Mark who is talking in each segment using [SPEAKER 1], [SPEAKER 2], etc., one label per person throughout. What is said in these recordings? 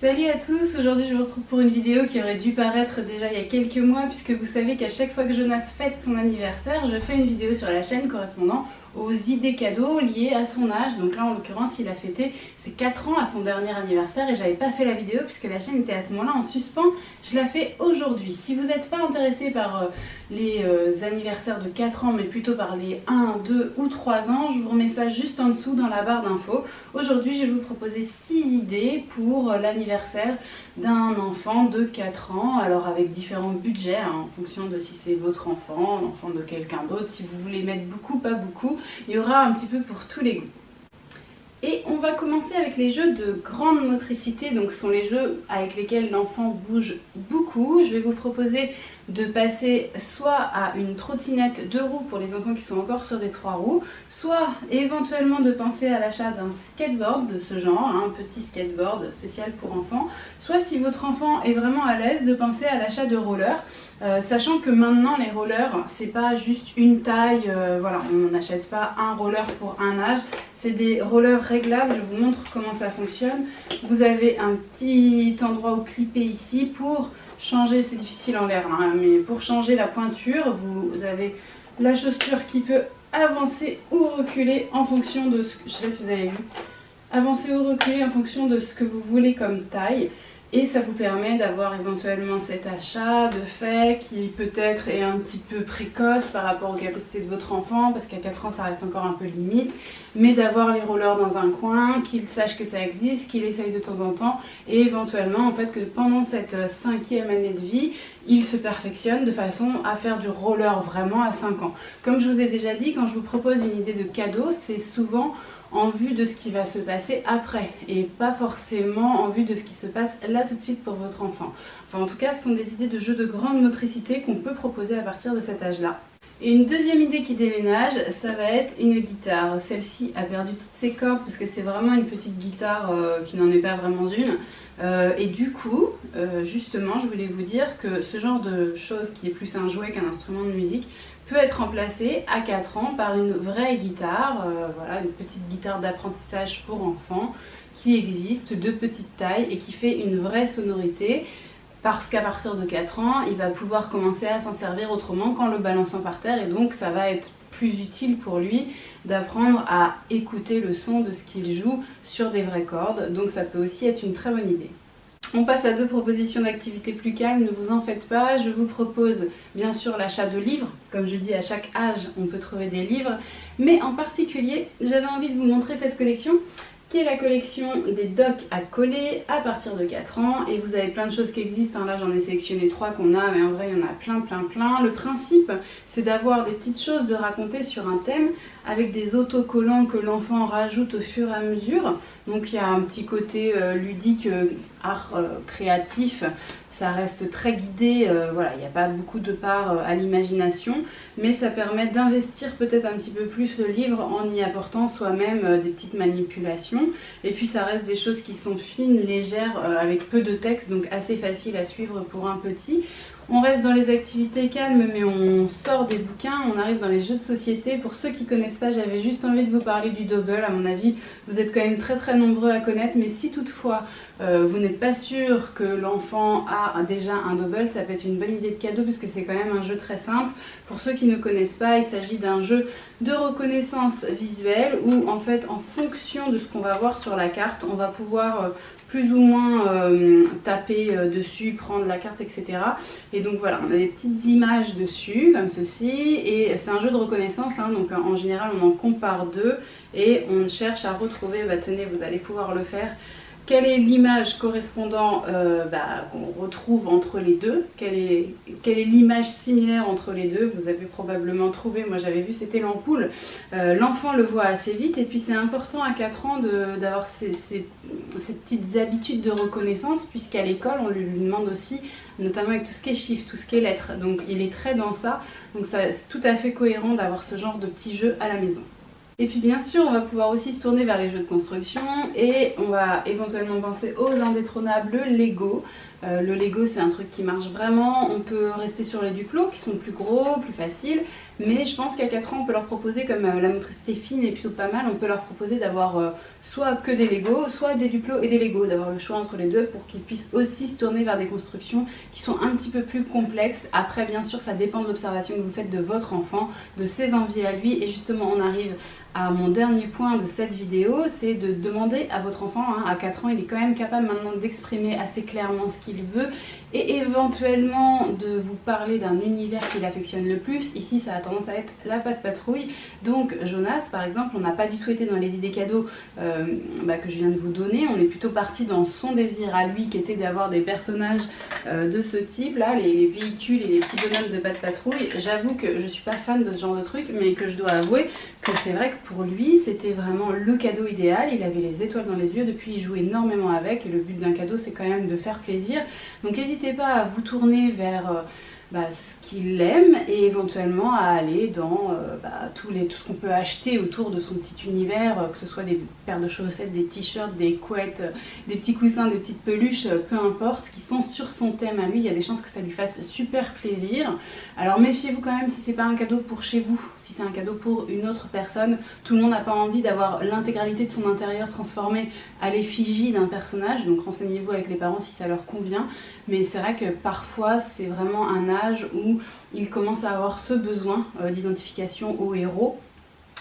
[SPEAKER 1] Salut à tous, aujourd'hui je vous retrouve pour une vidéo qui aurait dû paraître déjà il y a quelques mois puisque vous savez qu'à chaque fois que Jonas fête son anniversaire, je fais une vidéo sur la chaîne correspondant aux idées cadeaux liées à son âge. Donc là en l'occurrence il a fêté ses 4 ans à son dernier anniversaire et j'avais pas fait la vidéo puisque la chaîne était à ce moment-là en suspens. Je la fais aujourd'hui. Si vous n'êtes pas intéressé par les anniversaires de 4 ans mais plutôt par les 1, 2 ou 3 ans, je vous remets ça juste en dessous dans la barre d'infos. Aujourd'hui je vais vous proposer 6 idées pour l'anniversaire d'un enfant de 4 ans, alors avec différents budgets en fonction de si c'est votre enfant, l'enfant de quelqu'un d'autre, si vous voulez mettre beaucoup, pas beaucoup, il y aura un petit peu pour tous les goûts. Et on va commencer avec les jeux de grande motricité, donc ce sont les jeux avec lesquels l'enfant bouge beaucoup. Je vais vous proposer de passer soit à une trottinette 2 roues pour les enfants qui sont encore sur des 3 roues, soit éventuellement de penser à l'achat d'un skateboard de ce genre, un petit skateboard spécial pour enfants, soit si votre enfant est vraiment à l'aise de penser à l'achat de rollers, sachant que maintenant les rollers c'est pas juste une taille, voilà, on n'achète pas un roller pour un âge. C'est des rollers réglables, je vous montre comment ça fonctionne. Vous avez un petit endroit où clipper ici pour changer, c'est difficile en l'air, hein, mais pour changer la pointure, vous avez la chaussure qui peut avancer ou reculer en fonction de ce que, je sais pas si vous avez vu, avancer ou reculer en fonction de ce que vous voulez comme taille. Et ça vous permet d'avoir éventuellement cet achat de fait qui peut-être est un petit peu précoce par rapport aux capacités de votre enfant, parce qu'à 4 ans ça reste encore un peu limite, mais d'avoir les rollers dans un coin, qu'il sache que ça existe, qu'il essaye de temps en temps, et éventuellement en fait que pendant cette 5e année de vie, il se perfectionne de façon à faire du roller vraiment à 5 ans. Comme je vous ai déjà dit, quand je vous propose une idée de cadeau, c'est souvent en vue de ce qui va se passer après et pas forcément en vue de ce qui se passe là tout de suite pour votre enfant. Enfin en tout cas ce sont des idées de jeux de grande motricité qu'on peut proposer à partir de cet âge-là. Et une deuxième idée qui déménage, ça va être une guitare. Celle-ci a perdu toutes ses cordes parce que c'est vraiment une petite guitare qui n'en est pas vraiment une. Et du coup, justement, je voulais vous dire que ce genre de chose qui est plus un jouet qu'un instrument de musique peut être remplacé à 4 ans par une vraie guitare, voilà, une petite guitare d'apprentissage pour enfants qui existe de petite taille et qui fait une vraie sonorité. Parce qu'à partir de 4 ans, il va pouvoir commencer à s'en servir autrement qu'en le balançant par terre et donc ça va être plus utile pour lui d'apprendre à écouter le son de ce qu'il joue sur des vraies cordes, donc ça peut aussi être une très bonne idée. On passe à 2 propositions d'activités plus calmes, ne vous en faites pas. Je vous propose bien sûr l'achat de livres. Comme je dis, à chaque âge, on peut trouver des livres. Mais en particulier, j'avais envie de vous montrer cette collection qui est la collection des docks à coller à partir de 4 ans. Et vous avez plein de choses qui existent, hein. Là j'en ai sélectionné 3 qu'on a, mais en vrai il y en a plein. Le principe, c'est d'avoir des petites choses de raconter sur un thème avec des autocollants que l'enfant rajoute au fur et à mesure. Donc il y a un petit côté ludique, art créatif. Ça reste très guidé, voilà, il n'y a pas beaucoup de part à l'imagination, mais ça permet d'investir peut-être un petit peu plus le livre en y apportant soi-même des petites manipulations. Et puis ça reste des choses qui sont fines, légères, avec peu de texte, donc assez facile à suivre pour un petit. On reste dans les activités calmes, mais on sort des bouquins, on arrive dans les jeux de société. Pour ceux qui ne connaissent pas, j'avais juste envie de vous parler du Dobble. À mon avis, vous êtes quand même très nombreux à connaître, mais si toutefois vous n'êtes pas sûr que l'enfant a déjà un Dobble, ça peut être une bonne idée de cadeau puisque c'est quand même un jeu très simple. Pour ceux qui ne connaissent pas, il s'agit d'un jeu de reconnaissance visuelle où en fait, en fonction de ce qu'on va voir sur la carte, on va pouvoir plus ou moins taper dessus, prendre la carte, etc. Et donc voilà, on a des petites images dessus, comme ceci, et c'est un jeu de reconnaissance, hein, donc en général on en compare 2, et on cherche à retrouver, bah, tenez, vous allez pouvoir le faire, quelle est l'image correspondant qu'on retrouve entre les deux, quelle est l'image similaire entre les deux. Vous avez probablement trouvé, moi j'avais vu c'était l'ampoule, l'enfant le voit assez vite et puis c'est important à 4 ans d'avoir ces petites habitudes de reconnaissance puisqu'à l'école on lui demande aussi, notamment avec tout ce qui est chiffres, tout ce qui est lettres, donc il est très dans ça, donc c'est tout à fait cohérent d'avoir ce genre de petits jeux à la maison. Et puis bien sûr, on va pouvoir aussi se tourner vers les jeux de construction et on va éventuellement penser aux indétrônables Lego. Le Lego, c'est un truc qui marche vraiment. On peut rester sur les Duplo qui sont plus gros, plus faciles, mais je pense qu'à 4 ans on peut leur proposer, comme la motricité fine est plutôt pas mal, on peut leur proposer d'avoir soit que des Lego, soit des Duplo et des Lego, d'avoir le choix entre les deux pour qu'ils puissent aussi se tourner vers des constructions qui sont un petit peu plus complexes. Après bien sûr ça dépend de l'observation que vous faites de votre enfant, de ses envies à lui, et justement on arrive à mon dernier point de cette vidéo, c'est de demander à votre enfant, à 4 ans, il est quand même capable maintenant d'exprimer assez clairement ce qu'il veut et éventuellement de vous parler d'un univers qu'il affectionne le plus. Ici ça a tendance à être la Pat' Patrouille, donc Jonas par exemple, on n'a pas du tout été dans les idées cadeaux que je viens de vous donner, on est plutôt parti dans son désir à lui qui était d'avoir des personnages de ce type là, les véhicules et les petits bonhommes de Pat' Patrouille. J'avoue que je suis pas fan de ce genre de truc, mais que je dois avouer que c'est vrai que pour lui c'était vraiment le cadeau idéal. Il avait les étoiles dans les yeux, depuis il joue énormément avec, et le but d'un cadeau c'est quand même de faire plaisir. Donc n'hésitez pas à vous tourner vers ce qu'il aime et éventuellement à aller dans tout ce qu'on peut acheter autour de son petit univers, que ce soit des paires de chaussettes, des t-shirts, des couettes, des petits coussins, des petites peluches, peu importe, qui sont sur son thème à lui. Il y a des chances que ça lui fasse super plaisir. Alors méfiez-vous quand même si c'est pas un cadeau pour chez vous, si c'est un cadeau pour une autre personne. Tout le monde n'a pas envie d'avoir l'intégralité de son intérieur transformé à l'effigie d'un personnage, donc renseignez-vous avec les parents si ça leur convient. Mais c'est vrai que parfois c'est vraiment un âge où il commence à avoir ce besoin d'identification au héros.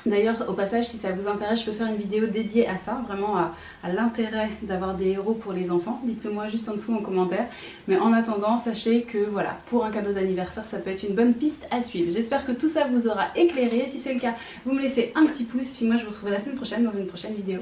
[SPEAKER 1] D'ailleurs, au passage, si ça vous intéresse, je peux faire une vidéo dédiée à ça, vraiment à l'intérêt d'avoir des héros pour les enfants. Dites-le moi juste en dessous en commentaire. Mais en attendant, sachez que voilà, pour un cadeau d'anniversaire, ça peut être une bonne piste à suivre. J'espère que tout ça vous aura éclairé. Si c'est le cas, vous me laissez un petit pouce. Puis moi, je vous retrouverai la semaine prochaine dans une prochaine vidéo.